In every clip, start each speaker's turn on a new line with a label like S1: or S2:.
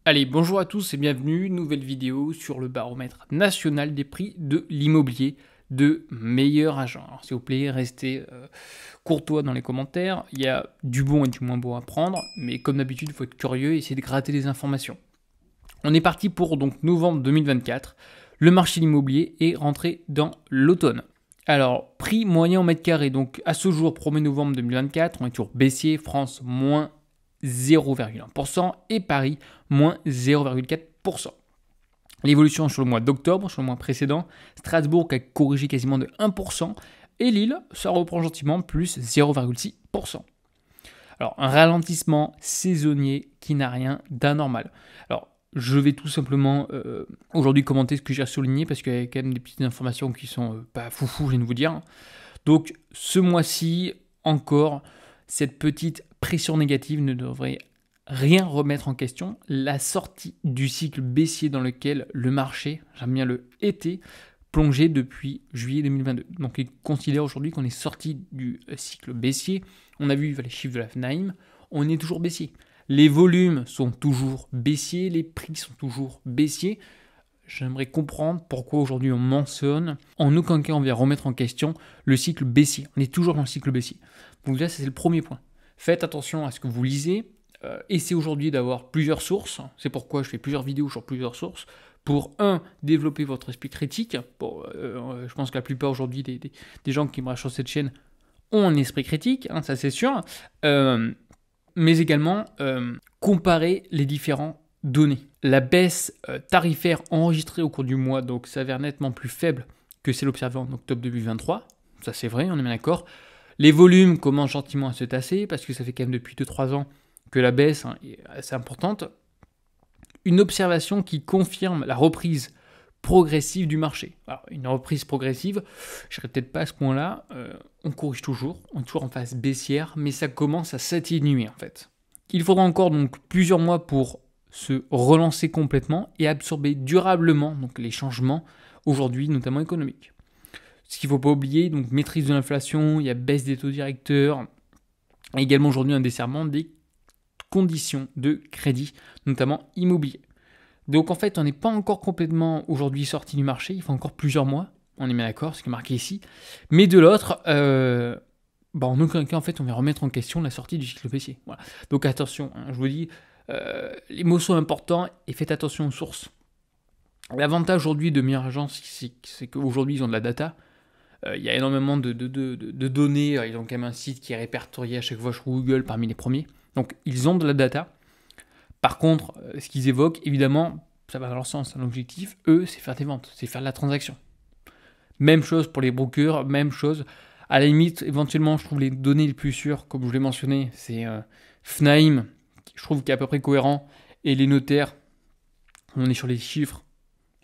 S1: Allez, bonjour à tous et bienvenue, nouvelle vidéo sur le baromètre national des prix de l'immobilier de meilleurs agents. Alors s'il vous plaît, restez courtois dans les commentaires, il y a du bon et du moins bon à prendre, mais comme d'habitude, il faut être curieux et essayer de gratter des informations. On est parti pour donc novembre 2024, le marché de l'immobilier est rentré dans l'automne. Alors, prix moyen en mètre carré, donc à ce jour, 1er novembre 2024, on est toujours baissier, France moins 0,1% et Paris moins 0,4%. L'évolution sur le mois d'octobre, sur le mois précédent, Strasbourg a corrigé quasiment de 1% et Lille, ça reprend gentiment plus 0,6%. Alors un ralentissement saisonnier qui n'a rien d'anormal. Alors je vais tout simplement aujourd'hui commenter ce que j'ai souligné parce qu'il y a quand même des petites informations qui sont pas foufou, je viens de vous dire. Donc ce mois-ci, encore, cette petite pression négative ne devrait rien remettre en question. La sortie du cycle baissier dans lequel le marché, j'aime bien le été, plongé depuis juillet 2022. Donc il considère aujourd'hui qu'on est sorti du cycle baissier. On a vu les chiffres de la FNAIM, on est toujours baissier. Les volumes sont toujours baissiers, les prix sont toujours baissiers. J'aimerais comprendre pourquoi aujourd'hui on mentionne. En aucun cas on vient remettre en question le cycle baissier. On est toujours dans le cycle baissier. Donc là, c'est le premier point. Faites attention à ce que vous lisez. Essayez aujourd'hui d'avoir plusieurs sources. C'est pourquoi je fais plusieurs vidéos sur plusieurs sources. Pour développer votre esprit critique. Je pense que la plupart aujourd'hui des gens qui me regardent sur cette chaîne ont un esprit critique, ça c'est sûr. Mais également comparer les différents données. La baisse tarifaire enregistrée au cours du mois donc s'avère nettement plus faible que celle observée en octobre 2023. Ça c'est vrai, on est bien d'accord. Les volumes commencent gentiment à se tasser parce que ça fait quand même depuis 2-3 ans que la baisse est assez importante. Une observation qui confirme la reprise progressive du marché. Alors, une reprise progressive, je ne serais peut-être pas à ce point-là. On corrige toujours, on est toujours en phase baissière, mais ça commence à s'atténuer en fait. Il faudra encore donc plusieurs mois pour se relancer complètement et absorber durablement donc, les changements aujourd'hui, notamment économiques. Ce qu'il ne faut pas oublier, donc maîtrise de l'inflation, il y a baisse des taux directeurs, et également aujourd'hui un desserrement des conditions de crédit, notamment immobilier. Donc en fait, on n'est pas encore complètement aujourd'hui sorti du marché, il faut encore plusieurs mois, on est bien d'accord, ce qui est marqué ici. Mais de l'autre, en aucun cas, en fait, on va remettre en question la sortie du cycle baissier. Voilà. Donc attention, je vous dis, les mots sont importants et faites attention aux sources. L'avantage aujourd'hui de meilleures agences, c'est qu'aujourd'hui, ils ont de la data. Il y a énormément de données, ils ont quand même un site qui est répertorié à chaque fois sur Google parmi les premiers. Donc ils ont de la data. Par contre, ce qu'ils évoquent, évidemment, ça va dans leur sens. L'objectif, eux, c'est faire des ventes, c'est faire de la transaction. Même chose pour les brokers, même chose. À la limite, éventuellement, je trouve les données les plus sûres, comme je l'ai mentionné, c'est FNAIM, je trouve qu'il est à peu près cohérent, et les notaires, on est sur les chiffres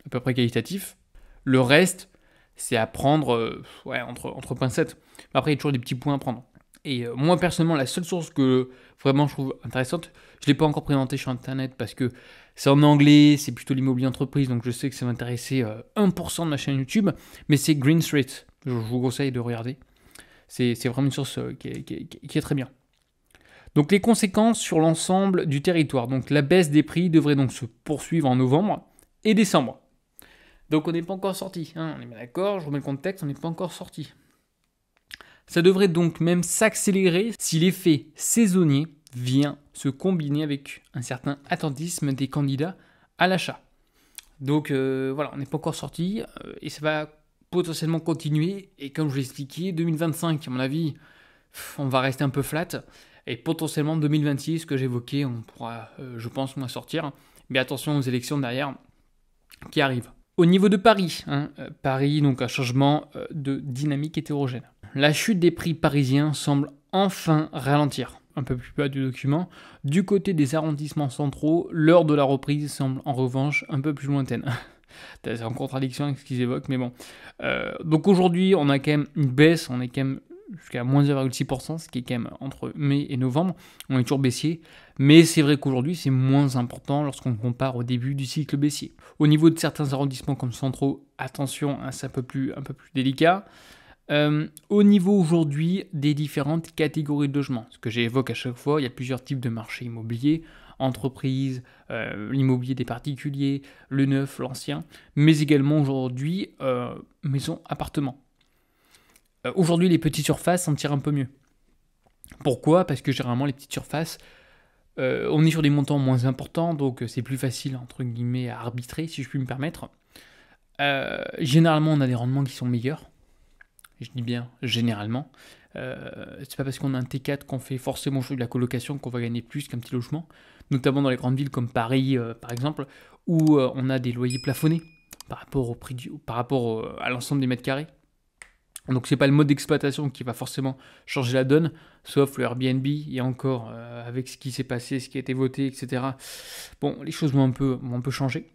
S1: à peu près qualitatifs. Le reste, c'est à prendre entre pincettes. Après, il y a toujours des petits points à prendre. Et moi, personnellement, la seule source que vraiment je trouve intéressante, je ne l'ai pas encore présentée sur Internet parce que c'est en anglais, c'est plutôt l'immobilier entreprise, donc je sais que ça va intéresser 1% de ma chaîne YouTube, mais c'est Green Street. Je vous conseille de regarder. C'est vraiment une source qui est très bien. Donc les conséquences sur l'ensemble du territoire. Donc la baisse des prix devrait donc se poursuivre en novembre et décembre. Donc on n'est pas encore sorti, on est bien d'accord, je remets le contexte, on n'est pas encore sorti. Ça devrait donc même s'accélérer si l'effet saisonnier vient se combiner avec un certain attentisme des candidats à l'achat. Donc voilà, on n'est pas encore sorti et ça va potentiellement continuer. Et comme je l'ai expliqué, 2025, à mon avis, on va rester un peu flat. Et potentiellement 2026, ce que j'évoquais, on pourra, je pense, moins sortir. Mais attention aux élections derrière qui arrivent. Au niveau de Paris, Paris, donc un changement de dynamique hétérogène. La chute des prix parisiens semble enfin ralentir. Un peu plus bas du document. Du côté des arrondissements centraux, l'heure de la reprise semble en revanche un peu plus lointaine. C'est en contradiction avec ce qu'ils évoquent, mais bon. Donc aujourd'hui, on a quand même une baisse, on est quand même jusqu'à moins 0,6%, ce qui est quand même entre mai et novembre. On est toujours baissier, mais c'est vrai qu'aujourd'hui, c'est moins important lorsqu'on compare au début du cycle baissier. Au niveau de certains arrondissements comme centraux, attention, c'est un peu plus délicat. Au niveau aujourd'hui des différentes catégories de logements, ce que j'évoque à chaque fois, il y a plusieurs types de marchés immobiliers. entreprise, l'immobilier des particuliers, le neuf, l'ancien, mais également aujourd'hui maison, appartement. Aujourd'hui, les petites surfaces s'en tirent un peu mieux. Pourquoi? Parce que généralement, les petites surfaces, on est sur des montants moins importants, donc c'est plus facile, entre guillemets, à arbitrer, si je puis me permettre. Généralement, on a des rendements qui sont meilleurs. Je dis bien généralement. C'est pas parce qu'on a un T4 qu'on fait forcément de la colocation qu'on va gagner plus qu'un petit logement, notamment dans les grandes villes comme Paris, par exemple, où on a des loyers plafonnés par rapport au prix à l'ensemble des mètres carrés. Donc c'est pas le mode d'exploitation qui va forcément changer la donne, sauf le Airbnb, et encore avec ce qui s'est passé, ce qui a été voté, etc. Bon, les choses vont un peu changer.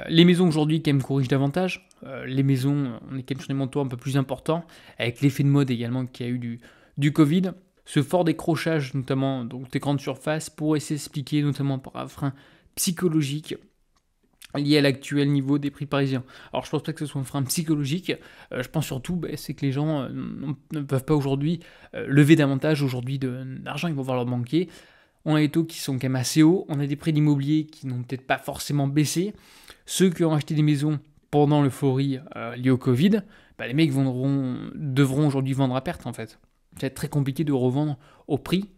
S1: Les maisons aujourd'hui quand même corrigent davantage. Les maisons, on est quand même sur des montants un peu plus importants, avec l'effet de mode également qu'il y a eu du Covid. Ce fort décrochage, notamment donc des grandes surfaces, pourrait s'expliquer notamment par un frein psychologique lié à l'actuel niveau des prix parisiens. Alors je pense pas que ce soit un frein psychologique, je pense surtout c'est que les gens ne peuvent pas aujourd'hui lever davantage aujourd'hui d'argent, ils vont voir leur banquier. On a des taux qui sont quand même assez hauts, on a des prix d'immobilier qui n'ont peut-être pas forcément baissé. Ceux qui ont acheté des maisons pendant l'euphorie liée au Covid, les mecs devront aujourd'hui vendre à perte en fait. Ça va être très compliqué de revendre au prix,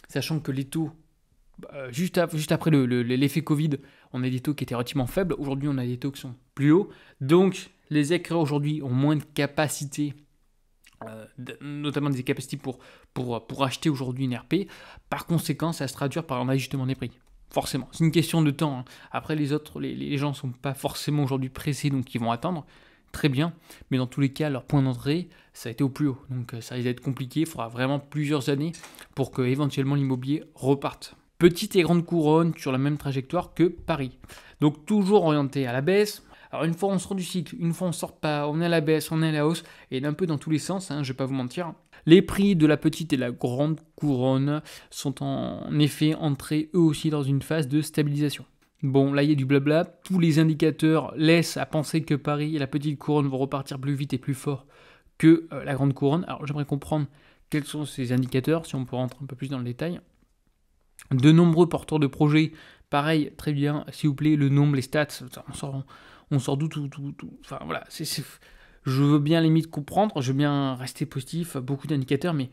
S1: sachant que les taux, juste après l'effet Covid, on a des taux qui étaient relativement faibles. Aujourd'hui, on a des taux qui sont plus hauts. Donc, les acquéreurs aujourd'hui ont moins de capacité, notamment des capacités pour acheter aujourd'hui une RP. Par conséquent, ça se traduire par un ajustement des prix. Forcément. C'est une question de temps. Hein. Après, les autres, les gens ne sont pas forcément aujourd'hui pressés, donc ils vont attendre. Très bien. Mais dans tous les cas, leur point d'entrée, ça a été au plus haut. Donc, ça risque d'être compliqué. Il faudra vraiment plusieurs années pour que éventuellement l'immobilier reparte. Petite et grande couronne sur la même trajectoire que Paris. Donc toujours orienté à la baisse. Alors une fois on sort du cycle, une fois on sort pas, on est à la baisse, on est à la hausse, et un peu dans tous les sens, je vais pas vous mentir. Les prix de la petite et la grande couronne sont en effet entrés eux aussi dans une phase de stabilisation. Bon, là il y a du blabla, tous les indicateurs laissent à penser que Paris et la petite couronne vont repartir plus vite et plus fort que la grande couronne. Alors j'aimerais comprendre quels sont ces indicateurs, si on peut rentrer un peu plus dans le détail. De nombreux porteurs de projets, pareil, très bien, s'il vous plaît, le nombre, les stats, on sort d'où tout. Enfin voilà, je veux bien limite comprendre, je veux bien rester positif, beaucoup d'indicateurs, mais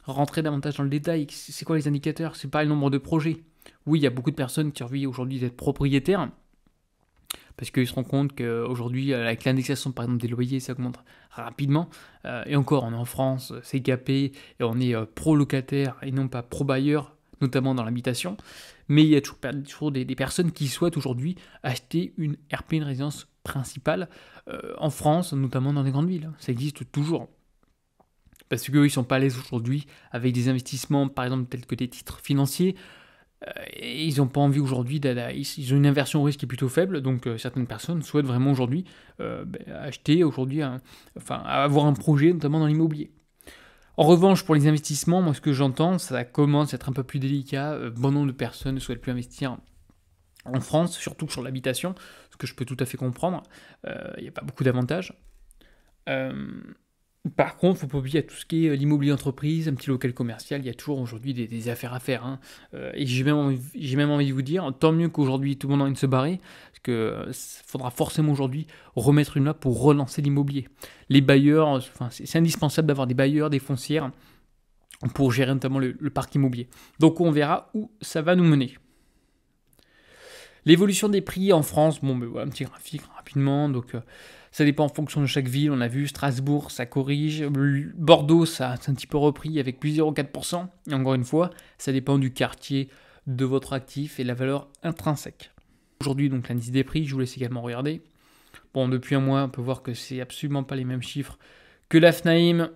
S1: rentrer davantage dans le détail. C'est quoi les indicateurs? C'est pas le nombre de projets. Oui, il y a beaucoup de personnes qui ont envie aujourd'hui d'être propriétaires, parce qu'ils se rendent compte qu'aujourd'hui, avec l'indexation par exemple des loyers, ça augmente rapidement. Et encore, on est en France, c'est capé, et on est pro-locataire et non pas pro-bailleur, notamment dans l'habitation, mais il y a toujours des personnes qui souhaitent aujourd'hui acheter une RP, une résidence principale, en France, notamment dans les grandes villes. Ça existe toujours. Parce qu'eux, ils ne sont pas à l'aise aujourd'hui avec des investissements, par exemple, tels que des titres financiers, et ils n'ont pas envie aujourd'hui, ils ont une inversion au risque qui est plutôt faible, donc certaines personnes souhaitent vraiment aujourd'hui acheter, aujourd'hui, avoir un projet, notamment dans l'immobilier. En revanche, pour les investissements, moi ce que j'entends, ça commence à être un peu plus délicat. Bon nombre de personnes ne souhaitent plus investir en France, surtout sur l'habitation, ce que je peux tout à fait comprendre. Il n'y a pas beaucoup d'avantages. Par contre, il ne faut pas oublier tout ce qui est l'immobilier entreprise, un petit local commercial, il y a toujours aujourd'hui des affaires à faire. Hein. Et j'ai même envie de vous dire, tant mieux qu'aujourd'hui tout le monde a envie de se barrer, parce qu'il faudra forcément aujourd'hui remettre une loi pour relancer l'immobilier. Les bailleurs, c'est indispensable d'avoir des bailleurs, des foncières, pour gérer notamment le parc immobilier. Donc on verra où ça va nous mener. L'évolution des prix en France, un petit graphique rapidement, donc ça dépend en fonction de chaque ville. On a vu Strasbourg, ça corrige, Bordeaux, ça a un petit peu repris avec plus 0,4%. Et encore une fois, ça dépend du quartier, de votre actif et de la valeur intrinsèque. Aujourd'hui, donc l'indice des prix, je vous laisse également regarder. Bon, depuis un mois, on peut voir que c'est absolument pas les mêmes chiffres que la FNAIM.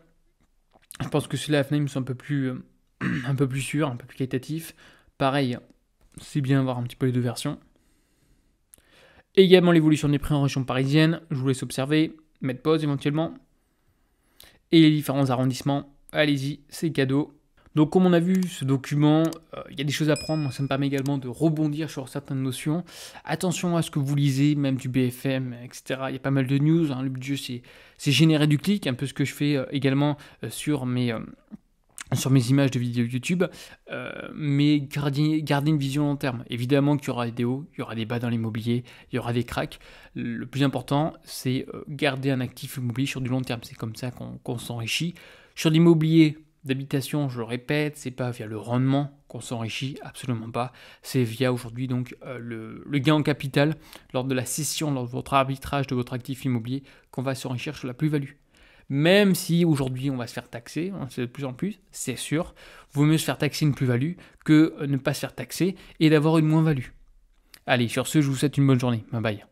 S1: Je pense que ceux-là, la FNAIM sont un peu plus sûrs, un peu plus qualitatifs. Pareil, c'est bien d'avoir un petit peu les deux versions. Également l'évolution des prix en région parisienne, je vous laisse observer, mettre pause éventuellement. Et les différents arrondissements, allez-y, c'est cadeau. Donc comme on a vu ce document, il y a des choses à prendre, moi ça me permet également de rebondir sur certaines notions. Attention à ce que vous lisez, même du BFM, etc. Il y a pas mal de news, hein. Le but du jeu c'est générer du clic, un peu ce que je fais également sur mes sur mes images de vidéos YouTube, mais garder une vision long terme. Évidemment qu'il y aura des hauts, il y aura des bas dans l'immobilier, il y aura des cracks. Le plus important, c'est garder un actif immobilier sur du long terme. C'est comme ça qu'on s'enrichit. Sur l'immobilier d'habitation, je le répète, c'est pas via le rendement qu'on s'enrichit, absolument pas. C'est via aujourd'hui donc le gain en capital lors de la cession, lors de votre arbitrage de votre actif immobilier, qu'on va s'enrichir sur la plus-value. Même si aujourd'hui on va se faire taxer, on le sait de plus en plus, c'est sûr, vaut mieux se faire taxer une plus-value que ne pas se faire taxer et d'avoir une moins-value. Allez, sur ce, je vous souhaite une bonne journée. Bye bye.